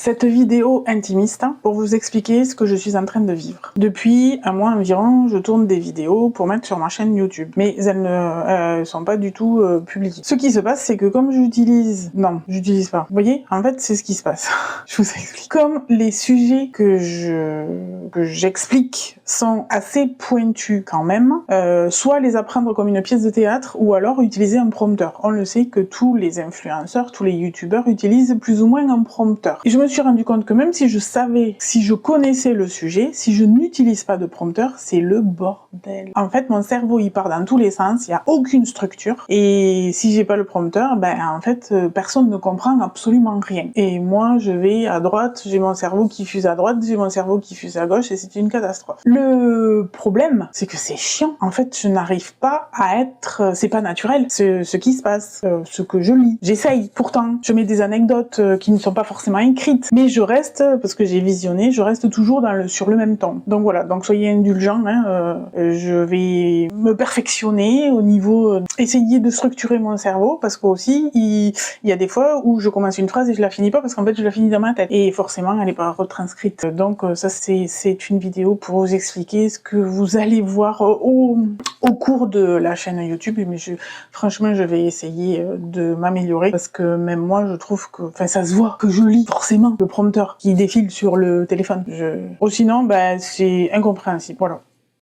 cette vidéo intimiste pour vous expliquer ce que je suis en train de vivre. Depuis un mois environ, je tourne des vidéos pour mettre sur ma chaîne YouTube, mais elles ne sont pas du tout publiées. Ce qui se passe, c'est que comme j'utilise... Non, j'utilise pas. Vous voyez, en fait, c'est ce qui se passe. Je vous explique. Comme les sujets que j'explique sont assez pointus quand même, soit les apprendre comme une pièce de théâtre, ou alors utiliser un prompteur. On le sait que tous les influenceurs, tous les youtubeurs utilisent plus ou moins un prompteur. Et je me suis rendu compte que même si je savais, si je connaissais le sujet, si je n'utilise pas de prompteur, c'est le bordel. En fait, mon cerveau, il part dans tous les sens, il n'y a aucune structure, et si j'ai pas le prompteur, ben en fait, personne ne comprend absolument rien. Et moi, je vais à droite, j'ai mon cerveau qui fuse à droite, j'ai mon cerveau qui fuse à gauche, et c'est une catastrophe. Le problème, c'est que c'est chiant. En fait, je n'arrive pas à être... c'est pas naturel, ce qui se passe, ce que je lis. J'essaye, pourtant, je mets des anecdotes qui ne sont pas forcément écrites, mais je reste, parce que j'ai visionné, je reste toujours sur le même ton. Donc voilà, donc soyez indulgents, hein, je vais me perfectionner au niveau... essayer de structurer mon cerveau, parce qu'aussi, il y a des fois où je commence une phrase et je la finis pas, parce qu'en fait, je la finis dans ma tête. Et forcément, elle n'est pas retranscrite. Donc ça, c'est une vidéo pour vous expliquer ce que vous allez voir au cours de la chaîne YouTube, mais franchement, je vais essayer de m'améliorer, parce que même moi, je trouve que... Enfin, ça se voit que je lis forcément le prompteur qui défile sur le téléphone. Sinon, bah, c'est incompréhensible. Voilà.